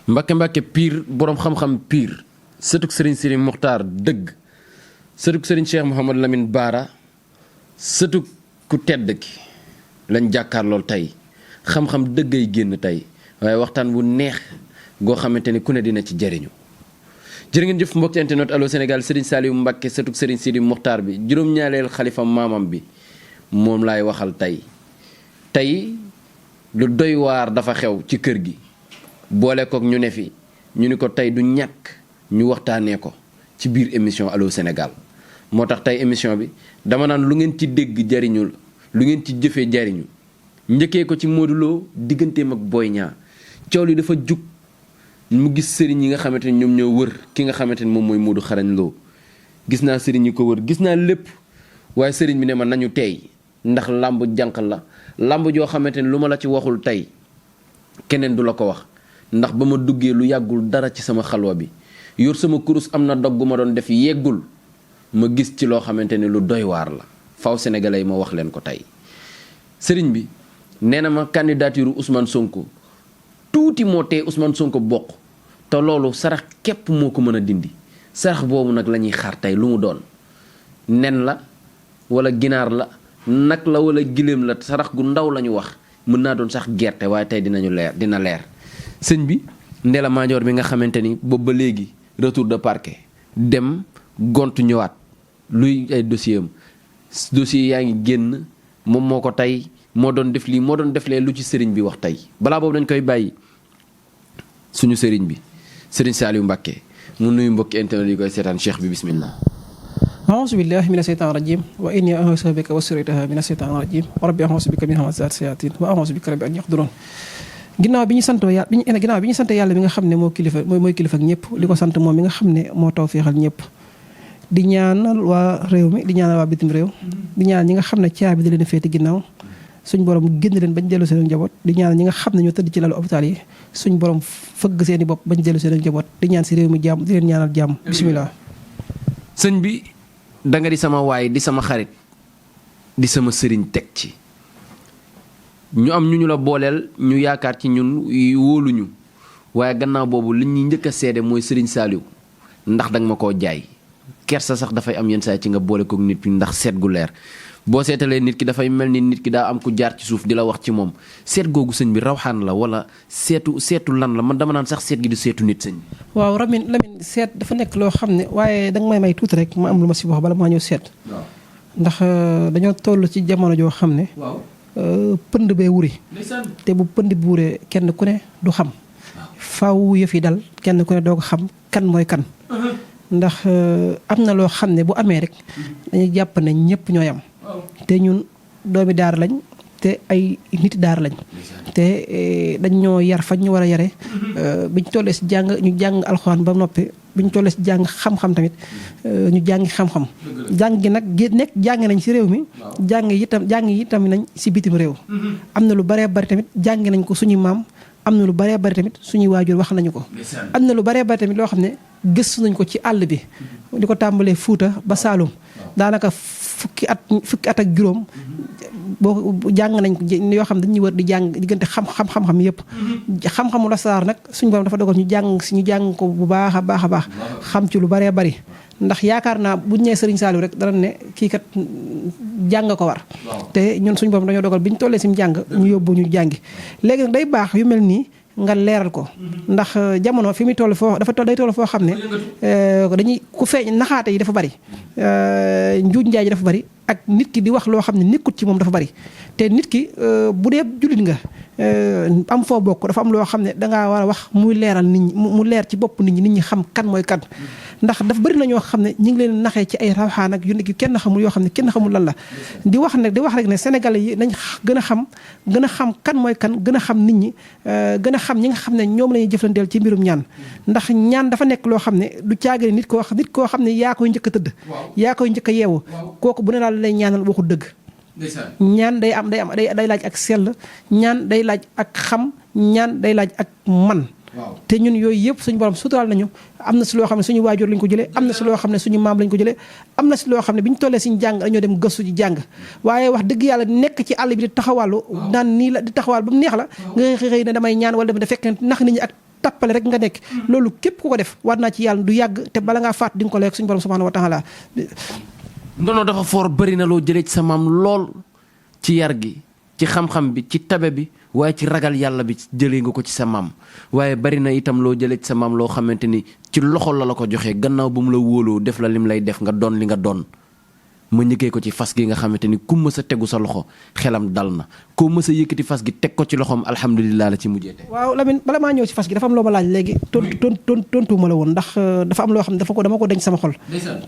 Mbàkke Mbàkke pire borom xam-xam pire sëtuk sëriñ Sidi Muxtaar dëgg sëtuk sëriñ Cheikh Mouhamadou Lamine Baara sëtuk ku tedd ki lañ jàkkaar lool tey xam-xam dëggay génn tey waaye waxtaan wu neex goo xamante ni ku ne dina ci jëriñu jërë ngeen jëf mbokk internet Allô Sénégal sëriñ Saliou Mbàkke sëtuk sëriñ Sidi Muxtaar bi juróom-ñaareel xalifa maamam bi moom laay waxal tey lu doy waar dafa xew ci kër gi boole kook ñu ne fi ñu ni ko tey du ñàkk ñu waxtaanee ko ci biir émission Allô Sénégal moo tax tey émission bi dama naan lu ngeen ci dégg jariñu la lu ngeen ci jëfee jariñu njëkkee ko ci Modou Lo digganteem ak Boy Niang coow li dafa jug mu gis sëriñ yi nga xamante ni ñoom ñoo wër ki nga xamante ni moom mooy Modou Xarañ Lo gis naa sëriñ yi ko wër gis naa lépp waaye sëriñ bi ne ma nañu teey ndax làmb jànq la làmb joo xamante ni lu ma la ci waxul tey keneen du la ko wax ndax ba ma duggee lu yàggul dara ci sama xalwa bi yor sama kurus am na dog gu ma doon def yeggul ma gis ci loo xamante ni lu doy waar la faw sénégalais yi ma wax leen ko tey sëriñ bi nee na ma candidature Ousmane Sonko tuuti moo tee Ousmane Sonko bokk te loolu sarax képp moo ko mën a dindi sarax boobu nag la ñuy xaar tey lu mu doon nen la wala ginaar la nag la wala giléem la sarax gu ndaw la ñu wax mën naa doon sax gerte waaye tey dina leer sëñ bi Ndella Madior bi nga xamante ni boobu ba léegi retour de parquet dem gontu ñëwaat luy ay dossier am dossier yaa ngi génn moom moo ko tey moo doon def lii moo doon def lee lu ci sëriñ bi wax tey balaa boobu dañ koy bàyyi suñu sëriñ bi sëriñ Saliou Mbàkke mu nuyu mbokki internet yi koy seetaan cheikh bi bismillah أعوذ بالله من الشيطان الرجيم وإني أعوذ بك وسريتها من الشيطان الرجيم وربي أعوذ بك من همزات الشياطين وأعوذ بك ربي أن يحضرون ginnaaw bi ñu sant yàlla bi nga xam ne mooy kilifa ak ñëpp di ko sant moom mi nga xam ne moo tawfeexal ñëpp di ñaanal waa réew mi di ñaanal waa bitim réew di ñaanal ñi nga xam ne caabi da leen féeti ginnaaw suñ borom génn leen bañ dellu seen njaboot di ñaanal ñi nga xam ne ñoo tëdd ci lalu hôpital yi suñ borom fëgg seen i bopp bañ dellu seen njaboot di ñaan si réew mi jàmm di leen ñaanal jàmm bismillah sëñ bi danga di sama waay di sama xarit di sama sëriñ teg ci ñu am ñu la booleel ñu yaakaar ci ñun wóoluñu waaye gannaaw boobu li ñuy njëkk a seede mooy sëriñ Saliou ndax danga ma koo jaay kersa sax dafay am yenn saa ci nga boole kook nit ki ndax seet gu leer boo seetalee nit ki dafay mel ni nit ki daa am ku jaar ci suuf di la wax ci moom seet googu sëñ bi rawxaan la wala seetu lan la man dama naan sax seet gi du seetu nit sëñ bi. waaw Lamine seet dafa nekk loo xam ne waaye danga may tuuti rek ma am lu ma si wax bala maa ñëw seet. ndax dañoo toll ci jamono joo xam ne. pënd bee wuri te bu pënd bi wuree kenn ku ne du xam. faaw yëf yi dal kenn ku ne doo ko xam kan mooy kan. ndax am na loo xam ne bu amee rek dañuy jàpp ne ñëpp ñooy am. te ñun doomi daara lañ te ay nit daara lañ te dañ ñoo yar fañ ñu war a yare biñ tollee si ñu jàng alxuraan ba noppi biñ tollee si jàng xam-xam tamit ñu jàngi xam-xam jàng gi nag jàng nañ si réew mi jàng yi itam nañ si bitim réew am na lu baree bari tamit jàng nañ ko suñu maam am na lu baree bari tamit suñuy waajur wax nañu ko am na lu baree bari tamit loo xam ne gëstu nañ ko ci àll bi di ko tàmbalee Fuuta ba Saalum daanaka fukki at ak juróom boo jàng nañ ko yoo xam ne dañuy wër di jàng diggante xam-xam yëpp xam-xamu lasaraar nag suñu borom dafa dogal ñu jàng ko bu baax a baax xam ci lu baree bari ndax yaakaar naa buñ nee Serigne Saliou rek dara ne kii kat jàng ko war te ñun suñu borom dañoo dogal bi ñu tollee si jàng ñu yóbbu ñu jàngi léegi nag day baax yu mel nii nga leeral ko ndax jamono fi muy toll day toll foo xam ne dañuy ku feeñ naxaate yi dafa bari njuuj njaay ji dafa bari ak nit ki di wax loo xam ne nekkut ci moom dafa bari te nit ki bu dee jullit nga am foo bokk dafa am loo xam ne dangaa war a wax muy leeral nit ñi mu leer ci bopp nit ñi xam kan mooy kan ndax dafa bëri na ñoo xam ne ñi ngi leen naxee ci ay rawxaan ak yu nekk kenn xamul yoo xam ne kenn xamul lan la di wax rek ne sénégalais yi nañ gën a xam kan mooy kan gën a xam nit ñi gën a xam ñi nga xam ne ñoom la ñuy jëflanteel ci mbirum ñaan ndax ñaan dafa nekk loo xam ne du caagale nit koo xam ne yaa koy njëkk a tëdd yaa koy njëkk a yeewu kooku bu ne daal lay ñaanal waxu dëgg ñaan day laaj ak sell ñaan day laaj ak xam ñaan day laaj ak man te ñun yooyu yëpp suñu borom suturaal nañu am na si loo xam ne suñu waajur lañ ko jëlee am na si loo xam ne suñu maam lañ ko jëlee am na si loo xam ne bi ñu tollee suñu jàng dañoo dem gëstu ji jàng waaye wax dëgg yàlla nekk ci àll bi di taxawàllu naan nii la di taxawal ba mu neex la nga xëy ne damay ñaan wala da fekk nax nit ñi ak tappale rek nga nekk loolu képp ku ko def war naa ci yàlla du yàgg te bala ngaa faat di nga ko lekk suñu borom subhanahu wa taala. ndono dafa foor bëri na loo jëlee ci sa maam lool ci yar gi ci xam-xam bi ci tabe bi waaye ci ragal yàlla bi jëlee nga ko ci sa maam waaye bari na itam loo jëlee ci sa maam loo xamante ni ci loxo la ko joxee gannaaw bu mu la wóoloo def la lim lay def nga doon li nga doon. ma njëkkee ko ci fas gi nga xamante ni ku mës a tegu sa loxo xelam dal na koo mës a yëkkati fas gi teg ko ci loxoom alhamdulilah la ci mujjee tey. waaw Lamine bala maa ñëw ci fas gi dafa am loo ma laaj léegi tontuuma la woon ndax dafa am loo xam ne dama ko denc sama xol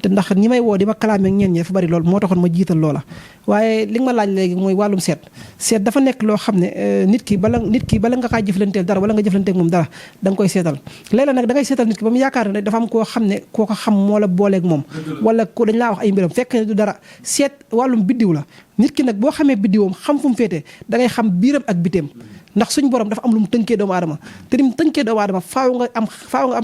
te ndax ñi may woo di ma kalaame ak ñeen ñi dafa bari lool moo taxoon ma jiital loola waaye li nga ma laaj léegi mooy wàllum seet dafa nekk loo xam ne nit ki bala nga kaa jëflanteel dara wala nga jëflanteeg moom dara da nga koy seetal léeg-léeg nag da ngay seetal nit ki ba mu yaakaar ne dafa am koo xam ne koo ko xam moo la booleeg moom wala ko dañ laa wax ay mbiram fekk du dara seet wàllum biddiw la nit ki nag boo xamee biddiwam xam fu mu féete da ngay xam biiram ak biteem ndax suñu borom dafa am lu mu tënkee doomu aadama te ni mu tënkee doomu aadama faaw nga am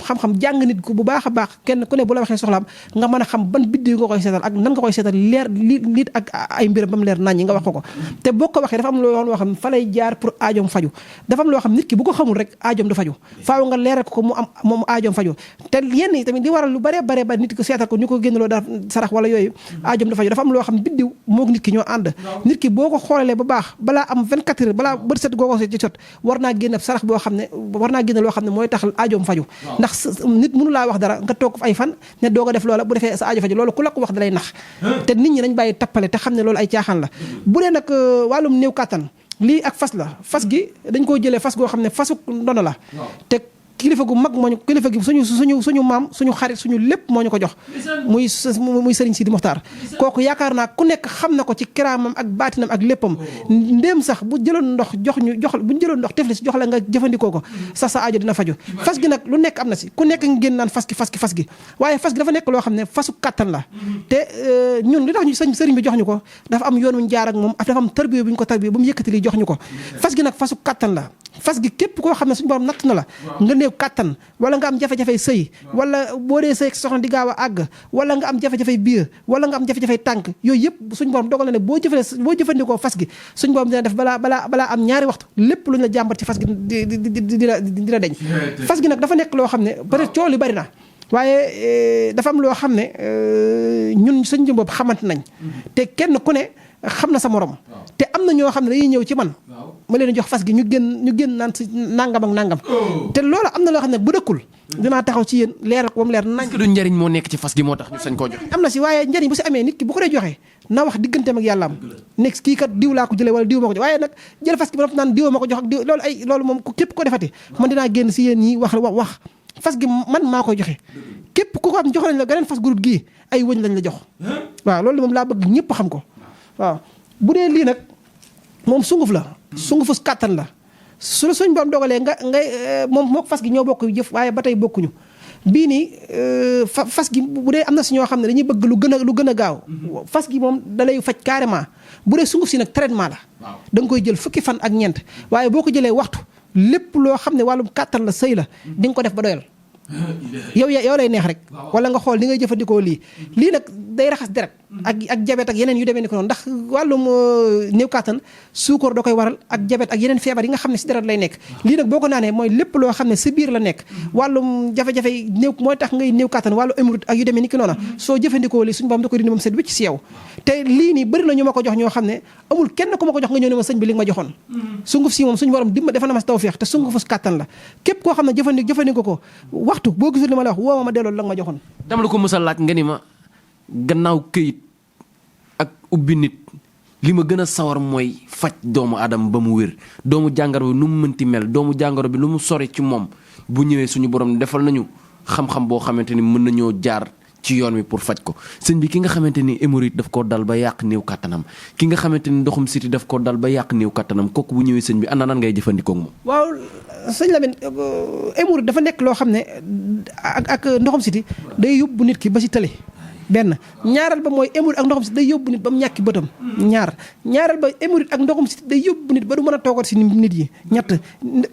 xam-xam jàng nit ko bu baax a baax kenn ku ne bu la waxee soxlaam nga mën a xam ban biddiw nga koy seetal ak nan nga koy seetal leer nit ak ay mbiram ba mu leer nañ ñi nga wax ko te boo ko waxee dafa am loo xam fa lay jaar pour aajoom faju dafa am loo xam nit ki bu ko xamul rek aajoom du faju faaw nga leeral ko mu am moom aajoom faju te yenn yi tamit di waral lu bare nit ko seetal ko ñu ko génnaloo dara sarax wala yooyu aajoom du faju dafa am loo xam biddiw moog nit ki ñoo ànd nit ki boo ko xoolee ba baax balaa am 24 heures balaa bët set goo ko ci sot war naa génne sarax boo xam ne war naa génne loo xam ne mooy tax aajoom faju ndax nit mënu laa wax dara nga toog ay fan ne doo ko def loola bu defee sa aajo faju loolu ku la ko wax dalay nax te nit ñi dañ bàyyi tappale te xam ne loolu ay caaxaan la bu dee nag wàllum néew kàttan lii ak fas la fas gi dañ koo jëlee fas goo xam ne fasu ndono la te kilifa gu mag moo ñu kilifa gi suñu maam suñu xarit suñu lépp moo ñu ko jox muy Sëriñ Sidi Moxtaar kooku yaakaar naa ku nekk xam na ko ci kiraamam ak baatinam ak léppam ndéem sax bu jëloon ndox bu jëloon ndox tefli si jox la nga jëfandikoo ko sax sa aajo dina faju fas gi nag lu nekk am na si ku nekk nga génn naan fas gi waaye fas gi dafa nekk loo xam ne fasu kàttan la te ñun li tax ñu sëriñ bi jox ñu ko dafa am yoon wuñ jaar ak moom dafa am tarbiya bu ñu ko tarbiya ba mu yëkkati lii jox ñu ko fas gi nag fasu kàttan la fas gi képp koo xam ne suñu borom natt na la nga néew kàttan wala nga am jafe-jafey sëy wala boo dee sëy soxna di gaaw a àgg wala nga am jafe-jafey biir wala nga am jafe-jafey tànk yooyu yëpp suñu borom dogal na ne boo jëfandikoo fas gi suñu borom dina def balaa am ñaari waxtu lépp lu ñu la jàmbat ci fas gi dina deñ fas gi nag dafa nekk loo xam ne peut-être coow li bari na waaye dafa am loo xam ne ñun suñ bopp xamante nañ te kenn ku ne xam na sa morom te am na ñoo xam ne dañuy ñëw ci man ma leen jox fas gi ñu génn naan si nangam ak nangam te loolu am na loo xam ne bu dëkkul dinaa taxaw ci yéen leeral ko ba mu leer nañ. est-ce que du njariñ moo nekk ci fas gi moo tax ñu sañ koo joxe. am na si waaye njariñ bu si amee nit ki bu ko dee joxe na wax digganteem ak yàlla am nekk kii kat diw laa ko jëlee wala diw ma ko jox waaye nag jël fas gi ba naan diw ma ko jox ak diw loolu moom képp ko defati man dinaa génn si yéen ñi wax fas gi man maa koy joxe képp ku ko am jox nañ la geneen fas groupe gii ay wëñ lañ la jox waaw loolu moom laa bëgg ñëpp xam ko waaw bu dee lii nag moom sunguf la sungufus kàttan la su la suñ borom dogalee moom moo fas gi ñoo bokk jëf waaye ba tey bokkuñu bii nii fas gi bu dee am na si ñoo xam ne dañuy bëgg lu gën a gaaw fas gi moom da lay faj carrément bu dee sunguf si nag traitement la da nga koy jël fukki fan ak ñeent waaye boo ko jëlee waxtu lépp loo xam ne wàllum kàttan la sëy la di nga ko def ba doyal yow lay neex rek wala nga xool li ngay jëfandikoo lii nag day raxas deret ak jabet ak yeneen yu demee ni ko noonu ndax wàllum néew kàttan suukar da koy waral ak jabet ak yeneen feebar yi nga xam ne si deret lay nekk lii nag boo ko naanee mooy lépp loo xam ne si biir la nekk wàllum jafe-jafe néew mooy tax ngay néew kàttan wàllu émirut ak yu demee ni ki noonu soo jëfandikoo lii suñu borom da koy dindi moom set wécc si yow te lii nii bëri na ñu ma ko jox ñoo xam ne amul kenn ku ma ko jox nga ñëw ne ma sëñ bi li nga ma joxoon sunguf si moom suñu borom dimba dafa na ma si tawfeex te sungufus kàttan la képp koo xam ne jëfandikoo ko waxtu boo gisul li ma la wax woo ma delloo la nga ma joxoon dama la ko mës a laaj nga ni ma gannaaw këyit ak ubbi nit li ma gën a sawar mooy faj doomu aadama ba mu wér doomu jàngoro bi nu mu mënti mel doomu jàngoro bi lu mu sori ci moom bu ñëwee suñu borom defal nañu xam-xam boo xamante ni mën nañoo jaar ci yoon wi pour faj ko sëñ bi ki nga xamante ni hémorroïde daf koo dal ba yàq néew kàttanam ki nga xamante ni ndoxum siti daf koo dal ba yàq néew kàttanam kooku bu ñëwee sëñ bi ana nan ngay jëfandikoo ak moom. waaw sëñ Lamine hémorroïde dafa nekk loo xam ne ak ndoxum siti day yóbbu nit ki ba si tële. benn ñaareel ba mooy hémorroïde ak ndoxum siti day yóbbu nit ba mu ñàkki bëtam ñaareel ba hémorroïde ak ndoxum siti day yóbbu nit ba du mën a toogat si nit yi ñett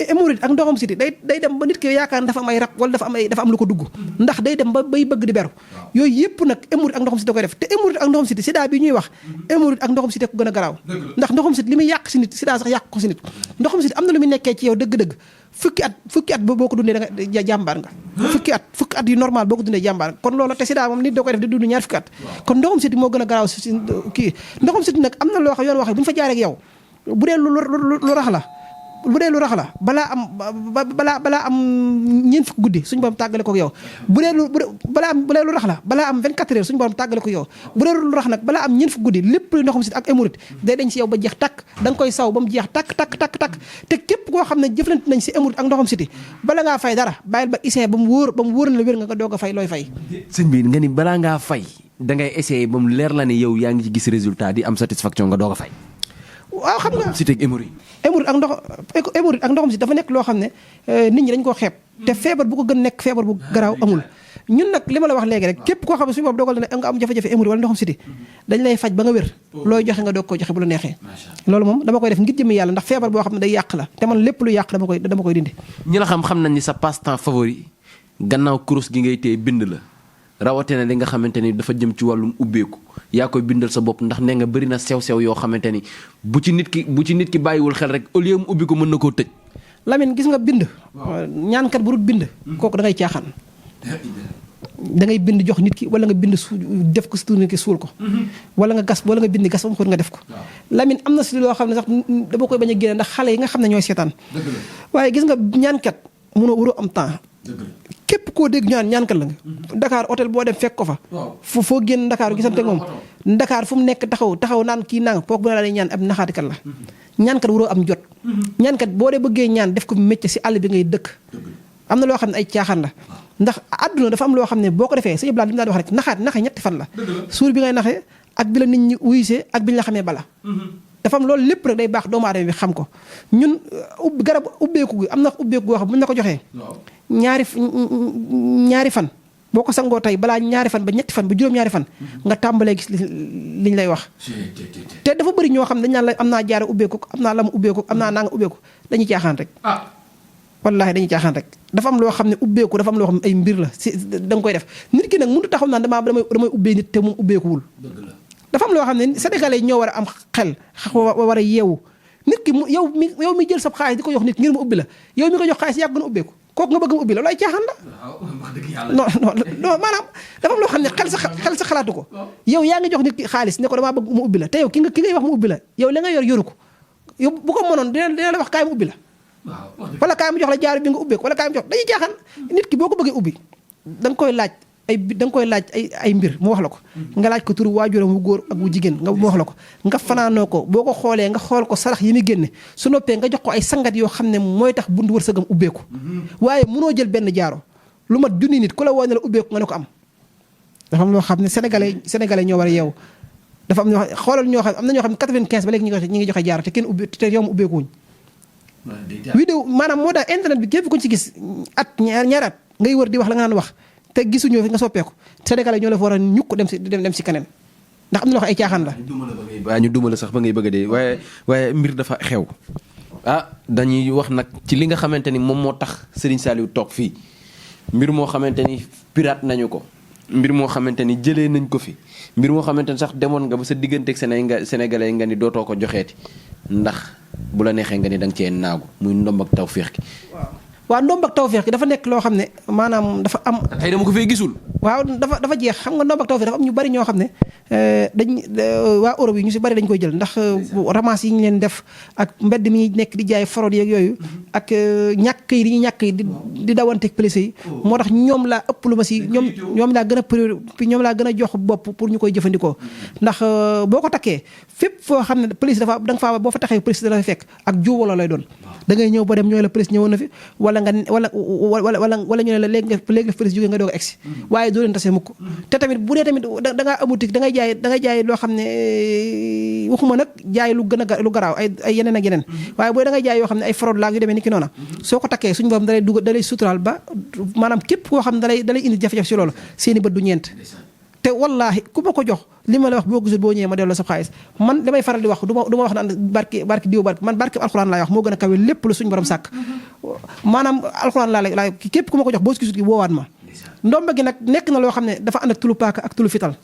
hémorroïde ak ndoxum siti day dem ba nit ki yaakaar dafa am ay rab wala dafa am lu ko dugg ndax day dem ba bay bëgg di beru yooyu yëpp nag hémorroïde ak ndoxum siti da koy def te hémorroïde ak ndoxum siti sida bi ñuy wax hémorroïde ak ndoxum siti ko gën a garaaw ndax ndoxum siti li muy yàq si nit sida sax yàq ko si nit ndoxum siti am na lu muy nekkee ci yow dëgg-dëgg fukki at boo ko dundee da nga jàmbaar nga. fukki at yu normal boo ko dundee jàmbaar nga kon loolu te sida moom nit da koy def di dund ñaar fukki at. kon ndoxum siti moo gën a garaaw si kii ndoxum siti nag am na loo xam yoon waxee bu ñu fa jaaree ak yow bu dee lu rax la. bu dee lu rax la balaa am ñeent fukki guddi suñu borom tàggale ko yow bu dee lu rax la balaa am 24 heures suñu borom tàggale ko yow bu dee lu rax nag balaa am ñeent fukki guddi lépp lu ndoxam si ak hémorroïde day dañ si yow ba jeex takk da nga koy saw ba mu jeex takk te képp koo xam ne jëflante nañ si hémorroïde ak ndoxam siti bala ngaa fay dara bàyyil ba essayé ba mu wóor na la wér nga doog a fay looy fay. sëñ bi nga ni balaa ngaa fay da ngay essayé ba mu leer la ne yow yaa ngi ci gis résultat di am satisfaction nga doog a fay. waaw xam nga siti ak hémorroïde ak ndoxam si dafa nekk loo xam ne nit ñi dañ koo xeeb te feebar bu ko gën nekk feebar bu garaaw amul ñun nag li ma la wax léegi rek képp koo xam ne suñu bopp dogal na ne nga am jafe-jafe hémorroïde wala ndoxam siti dañ lay faj ba nga wér looy joxe nga doog koo joxe bu la neexee loolu moom dama koy def ngir jëmmi yàlla ndax feebar boo xam ne day yàq la te man lépp lu yàq dama koy dindi. ñi la xam nañ ni sa passe-temps favori gannaaw kurus gi ngay téye bind la rawatina li nga xamante ni dafa jëm ci wàllum ubbeeku yaa koy bindal sa bopp ndax nee nga bëri na sew-sew yoo xamante ni bu ci nit ki bàyyiwul xel rek au lieu mu ubbi ko mën na koo tëj. Lamine gis nga bind. ñaankat bu dul bind. kooku da ngay caaxaan. da ngay bind jox nit ki wala nga bind def ko si tur nit ki suul ko. wala nga gas wala nga bind gas ba mu xóot nga def ko. Lamine am na si loo xam ne sax dama koy bañ a génne ndax xale yi nga xam ne ñooy seetaan. waaye gis nga ñaankat waroo am temps. képp koo dégg ñaankat la nga. Dakar hôtel boo dem fekk ko fa. foo génn Dakar gisante moom. Dakar fu mu nekk taxaw naan kii naan kooku bu ne la ñaan ab naxaatikat la. ñaankat waroo am jot. ñaankat boo dee bëggee ñaan def ko métier si àll bi ngay dëkk. am na loo xam ne ay caaxaan la. ndax àdduna dafa am loo xam ne boo ko defee sa yëpp laa li mu daan wax rek naxe ñetti fan la. suur bi ngay naxee ak bi la nit ñi wuyusee ak bi ñu la xamee bala. dafa am loolu lépp rek day baax doomu aadama bi xam ko ñun garab ubbeeku gi am na ubbeeku goo xam bu ñu la ko joxee. ñaari fan boo ko sangoo tey balaa ñaari fan ba ñetti fan ba juróom-ñaari fan nga tàmbalee gis liñ lay wax. te dafa bëri ñoo xam ne dañ naan la am naa jaare ubbeeku am naa lam ubbeeku am naa nanga ubbeeku dañuy caaxaan rek. wallaahi dañuy caaxaan rek dafa am loo xam ne ubbeeku dafa am loo xam ne ay mbir la si da nga koy def nit ki nag mënut a taxaw naan damay ubbee nit te moom ubbeekuwul. dafa am loo xam ne sénégalais ñoo war a am xel war a yeewu nit ki yow mi jël sa xaalis di ko jox nit ngir mu ubbi la yow mi ko jox xaalis yàgg na ubbeeku kooku nga bëgg mu ubbi la loolu ay caaxaan la. non maanaam dafa am loo xam ne xel sa xalaatu ko yow yaa ngi jox nit ki xaalis ne ko damaa bëgg mu ubbi la te yow ki ngay wax mu ubbi la yow la nga yoru ko yow bu ko mënoon dina la wax kaay mu ubbi la. wala kaay mu jox la jaaru bi nga ubbeeku wala kaay mu jox dañuy caaxaan nit ki boo ko bëggee ubbi da nga koy laaj ay mbir mu wax la ko nga laaj ko turu waajuram wu góor ak wu jigéen nga mu wax la ko nga fanaanoo ko boo ko xoolee nga xool ko sarax yi muy génne su noppee nga jox ko ay sangat yoo xam ne mooy tax buntu wërsëgam ubbeeku waaye mënoo jël benn jaaro lu mat junni nit ku la woo ne la ubbeeku nga ne ko am. dafa am loo xam ne sénégalais ñoo war a yeewu dafa am ñoo xoolal ñoo xam am na ñoo xam ne 95 ba léegi ñi ngi joxe jaaro te kenn te yow mu ubbeekuwuñ. vidéo maanaam moo tax internet bi képp ku ci gis ñaari at ngay wër di wax la nga naan wax te gisuñu fi nga soppeeku sénégalais ñoo la fa war a ñukk dem si keneen ndax am na loo xam ay caaxaan la. waaye ñu duma la sax ba ngay bëgg a dee waaye mbir dafa xew. dañuy wax nag ci li nga xamante ni moom moo tax Serigne Saliou toog fii mbir moo xamante ni pirate nañu ko mbir moo xamante ni jëlee nañ ko fi mbir moo xamante ni sax demoon nga ba sa digganteeg sénégalais nga ni dootoo ko joxeeti ndax bu la neexee nga ni da nga cee naagu muy ndomb ak tawféex gi. waaw ndomb ak tawféex gi dafa nekk loo xam ne maanaam dafa am. tey dama ko fee gisul. waaw dafa jeex xam nga ndomb ak tawféex dafa am ñu bari ñoo xam ne waa Europe yi ñu si bari dañ koy jël ndax ramas yi ñu leen def ak mbedd mi nekk di jaay forod yeeg yooyu ak ñàkk yi ñuy ñàkk yi di dawanteeg police yi moo tax ñoom laa ëpp lu ma si ñoom laa gën a jox bopp pour ñu koy jëfandikoo ndax boo ko takkee fépp foo xam ne police da nga faa boo fa taxee police dana fekk ak juuwaloo lay doon da ngay ñëw ba dem ñooy la police ñëwoon na fi wala ñu ne la léegi la police jógee nga doog a egsi waaye doo leen tase mukk te tamit bu dee tamit da ngaa amutik da ngay jaay loo xam ne waxuma nag jaay lu gën a lu garaaw ay yeneen ak yeneen waaye booy da ngay jaay yoo xam ne ay fraude laag yu demee ni ki noona soo ko takkee suñu borom dalay suturaal ba maanaam képp koo xam ne dalay indi jafe-jafe si loolu seeni bët du ñeent te wallaahi ku ma ko jox li ma la wax boo gisul boo ñëwee ma delloo sa xaalis man damay faral di wax du ma wax naan barki diw barki man barki alxuraan laay wax moo gën a kawe lépp lu suñu borom sàkk maanaam alxuraan laa képp ku ma ko jox boo gisul gi woowaat ma ndomba gi nag nekk na loo xam ne dafa ànd ak tulu paaka ak tulu fital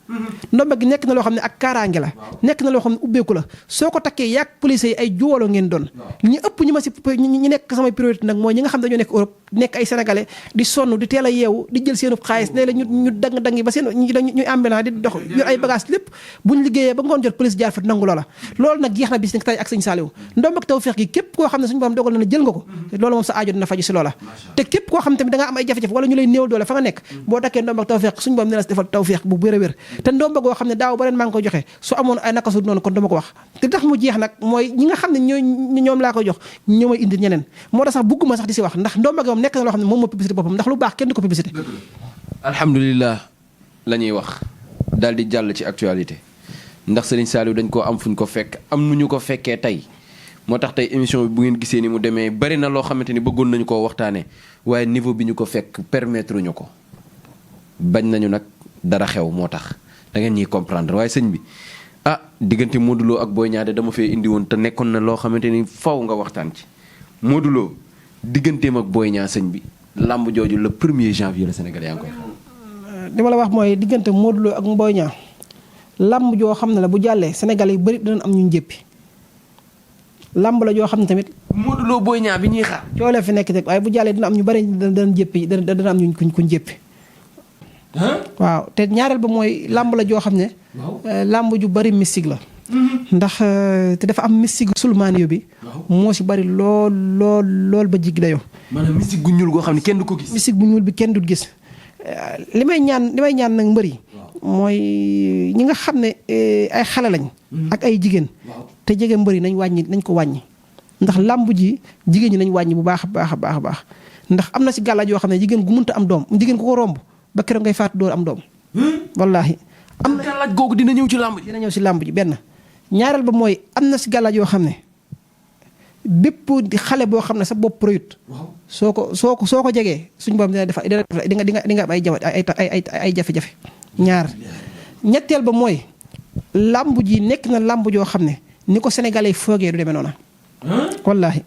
ndomba gi nekk na loo xam ne ak kaaraange la nekk na loo xam ne ubbeeku la soo ko takkee yaag police yi ay juwaloo ngeen doon ñi ëpp ñi ma si ñi nekk samay priorité nag mooy ñi nga xam ne dañoo nekk Europe nekk ay sénégalais di sonn di teel a yeewu di jël seenu xaalis léeg-léeg ñu dang ba seen ñuy ambulant di dox yor ay bagage lépp buñ liggéeyee ba ngoon jot police jaar fa nangu loola loolu nag jeex na bis ni tey ak sëñ Saliou ndomba ak tawfeex gi képp koo xam ne suñu borom dogal na jël nga ko loolu moom sa aajo dina faju si loola te képp koo xam tamit da nga am ay jafe-jafe wala ñu lay néew doole fa nga nekk boo takkee ndomba ak tawfeex suñu borom ne la defal tawfeex bu wér a wér te ndomba goo xam ne daaw ba ren maa ngi koy joxe su amoon ay nakasu noonu kon dama ko wax te tax mu jeex nag mooy ñi nga xam ne ñoom laa koy jox ñoo may indi ñeneen moo tax sax bugguma sax di si wax ndax ndomba gi moom nekk na loo xam ne moom moo publicité boppam ndax lu baax kenn du ko publicité alhamdulilah la ñuy wax daal di jàll ci actualité ndax Serigne Saliou dañ koo am fuñ ko fekk am nu ñu ko fekkee tey moo tax tey émission bi bu ngeen gisee ni mu demee bari na loo xamante ni bëggoon nañu koo waxtaanee waaye niveau bi ñu ko fekk permettre ñu ko bañ nañu nag dara xew moo tax da ngeen ñuy comprendre waaye sëñ bi diggante Modou Lo ak Boy Niang de dama fee indi woon te nekkoon na loo xamante ni faw nga waxtaan ci Modou Lo digganteem ak Boy Niang sëñ bi làmb jooju le 1er janvier la Sénégal yaa ngi koy xam. li ma la wax mooy diggante Modou Lo ak Boy Niang làmb joo xam ne la bu jàllee Sénégal yi bëri dinañ am ñu jéppi làmb la joo xam ne tamit. Modou Lo Boy Niang bi ñuy xaar. coolee fi nekk rek waaye bu jàllee dina am ñu bëri dana jéppi dana am ñu kuñ jéppi. waaw te ñaareel ba mooy làmb la joo xam ne. làmb ju bari mystique la. ndax te dafa am mystique sulmaaniyo bi. moo si bari lool ba jiggi dayoo. maanaam mystique gu ñuul goo xam ne kenn du ko gis. mystique bu ñuul bi kenn du gis li may ñaan nag mbër yi mooy ñi nga xam ne ay xale lañ. ak ay jigéen. te jege mbër yi nañ ko wàññi. ndax làmb ji jigéen ñi nañ wàññi bu baax a baax ndax am na si gàllaaj yoo xam ne jigéen gu mënta am doom jigéen ku ko romb ba keroog ngay faatu door am doom. wallaahi. am na gàllaaj googu dina ñëw ci làmb ji. dina ñëw si làmb ji benn ñaareel ba mooy am na si gàllaaj yoo xam ne bépp xale boo xam ne sa bopp proyut soo ko jegee suñu borom dina def di nga am ay jafe-jafe. ñetteel ba mooy làmb ji nekk na làmb joo xam ne ni ko sénégalais foogee du demee noona wallaahi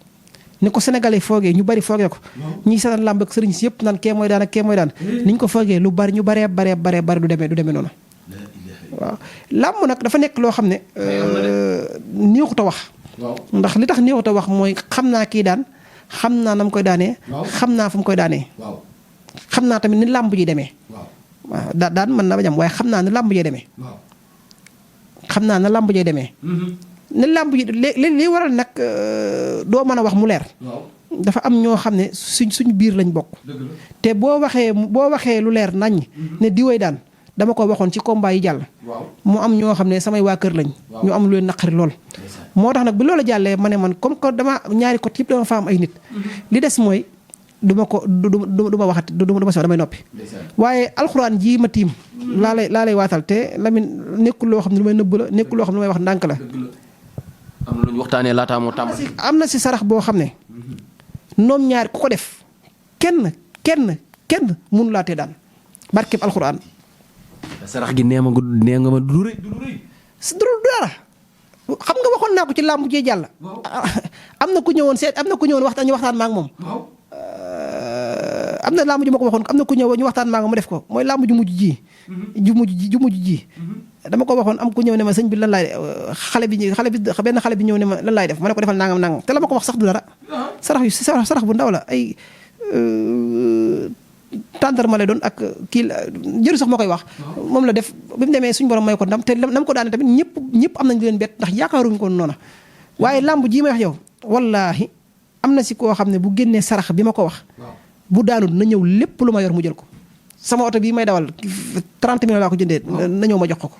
ni ko sénégalais foogee ñu bari foogee ko ñi seetaan làmb ak sëriñ si yëpp naan kee mooy daan ak kee mooy daan ni ñu ko foogee lu bari ñu baree du demee noona waaw làmb nag dafa nekk loo xam ne néexut a wax ndax li tax néexut a wax mooy xam naa kii daan xam naa na mu koy daanee xam naa fu mu koy daanee xam naa tamit ni làmb ji demee waaw daan mën na ba jam waaye xam naa ni làmb jee demee xam naa na làmb jee demee ne làmb ji li waral nag doo mën a wax mu leer dafa am ñoo xam ne suñ biir lañ bokk te boo waxee lu leer nañ ne diwee daan dama ko waxoon ci combat yi jàll mu am ñoo xam ne samay waa kër lañ ñu am lu leen naqari lool moo tax nag bi loolu jàllee ma ne man comme que dama ñaari côté yëpp dama fa am ay nit li des mooy du ma waxati du ma si wax damay noppi waaye alxuraan ji ma tiim laa lay waatal te Lamine nekkul loo xam ne lu may nëbb la nekkul loo xam ne lu may wax ndànk la am na lu ñu waxtaanee laataa moo tàmbali. am na si sarax boo xam ne noom ñaari ku ko def kenn mënu laa tee daan barkeb alxuraan. sarax gi nee nga ma du rëy. du dara xam nga waxoon naa ko ci làmb jee jàll. am na ku ñëwoon waxtaan ñu waxtaan ma ak moom. am na làmb ju ma ko waxoon am na ku ñëw ñu waxtaan maa nga mu def ko mooy làmb ju mujj ji. dama ko waxoon am ku ñëw ne ma sëñ bi lan laay benn xale bi ñëw ne ma lan laay def ma ne ko defal nangam te la ma ko wax sax du dara sarax bu ndaw la ay tàndarma la doon ak kii jëru sax ma koy wax moom la def bi mu demee suñu borom may ko ndam te nam ko daane tamit ñëpp am nañ leen bett ndax yaakaaruñu ko noona waaye làmb ji may wax yow wallaahi am na si koo xam ne bu génnee sarax bi ma ko wax bu daanu na ñëw lépp lu ma yor mu jël ko sama oto bii may dawal 30 millions laa ko jëndee na ñëw ma jox ko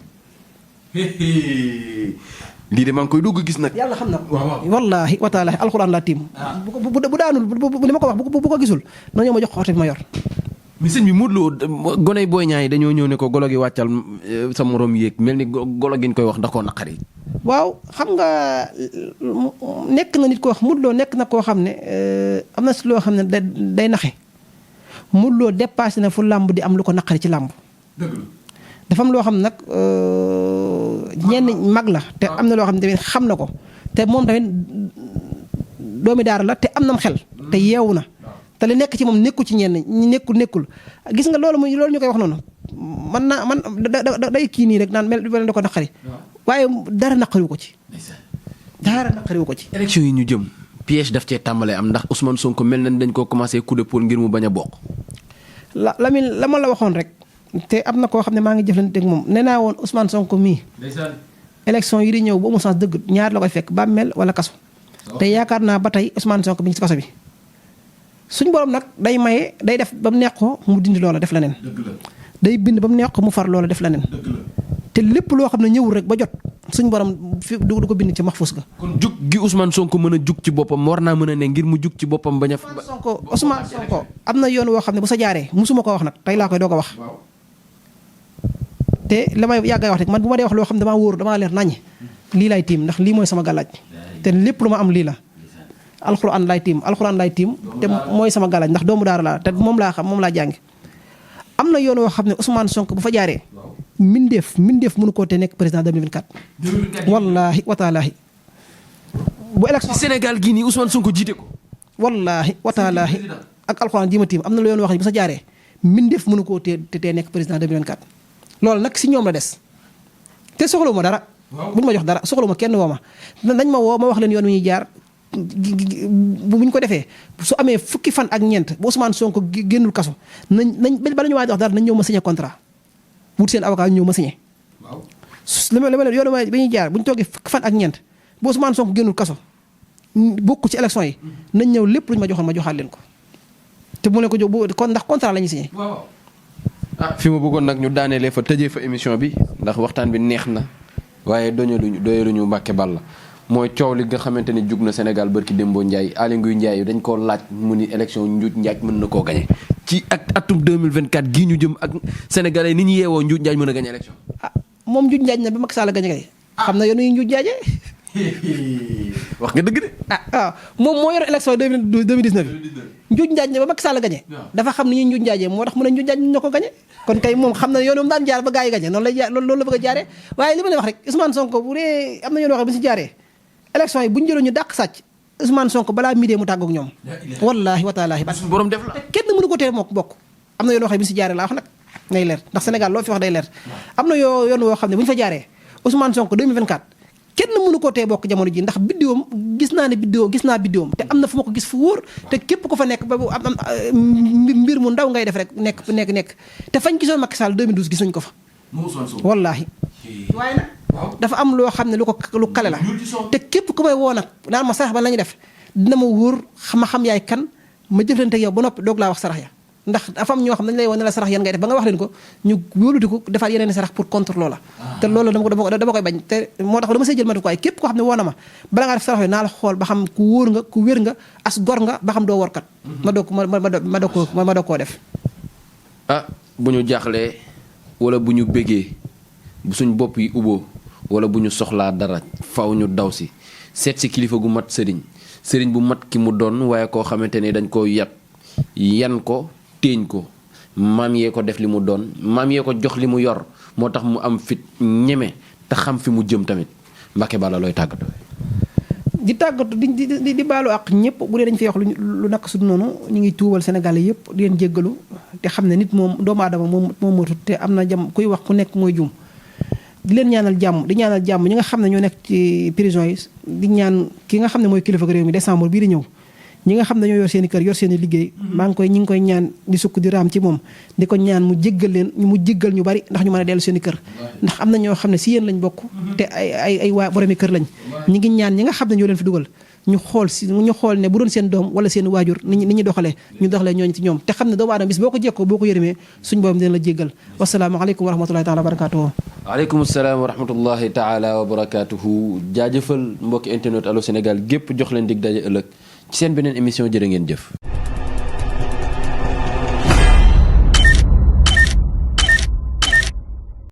lii de maa ngi koy dugg gis nag. yàlla xam na ko wallaahi wa taala alxuraan laa tiim. bu daanul li ma ko wax bu ko gisul na ñëw ma jox ko oto bi ma yor. mais sëñ bi Modou Lo goney Boy Niang yi dañoo ñëw ne ko golo gi wàccal sa morom yéeg mel ni golo gi ñu koy wax ndax koo naqari. waaw xam nga nekk na nit koo xam Modou Lo nekk na koo xam ne am na si loo xam ne day naxe Modou Lo dépassé na fu làmb di am lu ko naqari ci làmb. dafa am loo xam ne nag ñenn mag la te am na loo xam ne tamit xam na ko te moom tamit doomi daara la te am nam xel te yeewu na te li nekk ci moom nekkul ci ñenn ñi nekkul gis nga loolu ñu koy wax noonu man day kii nii rek naan mel da ko naqari waaye dara naqariwu ko ci élection yi ñu jëm piège daf cee tàmbalee am ndax Ousmane Sonko mel nañ dañ koo commencé coup d'épaule ngir mu bañ a bokk. la ma la waxoon rek te am na koo xam ne maa ngi jëflante ak moom nee naa woon Ousmane Sonko mii. élection yi di ñëw ba mu sens dëgg ñaar la koy fekk bàmmeel wala kaso. te yaakaar naa ba tey Ousmane Sonko bi ñu ci kaso bi. suñ borom nag day maye day def ba mu neex ko mu dindi loola def leneen. day bind ba mu neex ko mu far loola def leneen. te lépp loo xam ne ñëwul rek ba jot suñ borom fi du ko bind ci maxfuus ga. kon jug gi Ousmane Sonko mën a jug ci boppam war naa mën a ne ngir mu jug ci boppam bañ a. Ousmane Sonko am na yoon woo xam ne bu sa jaaree musuma ko wax nag tey laa koy doog a wax. te la may yàggay wax rek man bu ma dee wax loo xam ne damaa wóor damaa leer naññ lii laay tiim ndax lii mooy sama gàllaaj te lépp lu ma am lii la. alxuraan laay tiim te mooy sama gàllaaj ndax doomu daara laa te moom laa xam moom laa jàngi. am na yoon woo xam ne Ousmane Sonko bu fa jaaree. mindeef mënu koo te nekk président 2024. wallaahi wataalaahi. bu élection Sénégal gii nii Ousmane Sonko jiite ko. wallaahi wataalaahi ak alxuraan ji ma tiim am na yoon wax ne bu sa jaaree mindeef mënu koo te nekk président 2024. loolu nag si ñoom la des te soxlawu ma dara. bu ñu ma jox dara soxlawu ma kenn woo ma nañ ma woo ma wax leen yoon wi ñuy jaar. bu ñu ko defee su amee fukki fan ak ñeent bu Ousmane Sonko génnul kaso nañ bala ñu waaj wax dara nañ ñëw ma signé contrat wut seen avocat ñëw ma signé. waaw li ma leen yoonu ba ñuy jaar bu ñu toogee fukki fan ak ñeent bu Ousmane Sonko génnul kaso bokk ci élection yi nañ ñëw lépp lu ñu ma joxoon ma joxaat leen ko te bu leen ko jox kon ndax contrat la ñuy signé. fi ma bëggoon nag ñu daaneelee fa tëjee fa émission bi ndax waxtaan bi neex na waaye doyaluñu Mbàkke Balla mooy coow li nga xamante ni jug na Sénégal barki Dembo Ndiaye Aly Ngouille Ndiaye dañ koo laaj mu ni élection njuuj njaaj mën na koo gañe ci ak atum 2024 gii ñu jëm ak sénégalais ni ñu yeewoo njuuj njaaj mën a gañe élection. moom njuuj njaaj na ba Macky Sall gañe kay. xam na yoon yu njuuj njaajee. wax nga dëgg de. waaw moom moo yor élection 2019 njuuj njaaj na ba Macky Sall gañe. dafa xam ni ñuy njuuj njaajee moo tax mu ne njuuj njaaj ñoo ko gañe kon kay moom xam na yoon moom daan jaar ba gaa yi gañe noonu lay jaar loolu la bëgg a jaaree waaye li ma leen wax rek Ousmane Sonko bu dee am na yoon wax bi si jaaree élection yi bu ñu jëloon ñu dàq sàcc Ousmane Sonko balaa midee mu tàggoog ñoom. wallaahi wataalaahi borom def la kenn mënu ko tee moo bokk am na yoon woo xam ne bi si jaaree laa wax nag ngay leer ndax Sénégal loo fi wax day leer am na yoon woo xam ne bu ñu fa jaaree Ousmane Sonko 2024 kenn mënu ko tee bokk jamono ji ndax biddiwam gis naa biddiwam te am na fu ma ko gis fu wóor te képp ko fa nekk ba am mbir mu ndaw ngay def rek nekk te fañ gisoon Macky Sall 2012 gis nañ ko fa wallaahi waaye nag dafa am loo xam ne lu kale la te képp ku may woo nag naan ma sarax ba la ñuy def dina ma wóor ma xam yaay kan ma jëflante ak yow ba noppi doog laa wax sarax ya ndax dafa am ñoo xam dañu lay woo ne la sarax yan ngay def ba nga wax leen ko ñu wóoluti ko defaat yeneen sarax pour contre loola te loolu dama koy bañ te moo tax dama see jël matukaay képp koo xam ne woo na ma bala ngaa def sarax yi naa la xool ba xam ku wóor nga ku wér nga as gor nga ba xam doo workat ma doog koo def bu ñu jaaxlee wala bu ñu bégee bu suñ bopp yi uboo wala bu ñu soxlaa dara faw ñu daw si seet si kilifa gu mat sëriñ bu mat ki mu doon waaye koo xamante ne dañ koo yan ko téeñ ko maam yee ko def li mu doon maam yee ko jox li mu yor moo tax mu am fit ñeme te xam fi mu jëm tamit Mbàkke Balla looy tàggatoo. di tàggatu di baalu ak ñëpp bu dee dañ fi wax lu nakk su noonu ñu ngi tuubal Sénégalais yëpp di leen jéggalu te xam ne nit moom doomu aadama moom matut te am na jam kuy wax ku nekk mooy juum. di leen ñaanal jàmm ñi nga xam ne ñoo nekk ci prison yi di ñaan ki nga xam ne mooy kilifa réew mi décembre bii di ñëw ñi nga xam ne ñoo yor seen i kër yor seen i liggéey ñi ngi koy ñaan di sukk di raam ci moom di ko ñaan mu jéggal ñu bari ndax ñu mën a dellu seen i kër ndax am na ñoo xam ne si yéen lañ bokk te ay waa boromi kër lañ ñi ngi ñaan ñi nga xam ne ñoo leen fi dugal ñu xool ne bu doon seen doom wala seen waajur ni ñu doxalee ñooñu ci ñoom te xam ne doomu aadama bis boo ko jekkoo boo ko yërëmee suñ boobam dina la jéggal wasalaamaaleykum wa rahmatullahi taala wa barakatuhu waaleykum salaam wa rahmatullahi taala wa barakatuhu jaajëfal mbokki internet Allô Sénégal gépp jox leen dig daje ëllëg ci seen beneen émission jërë ngeen jëf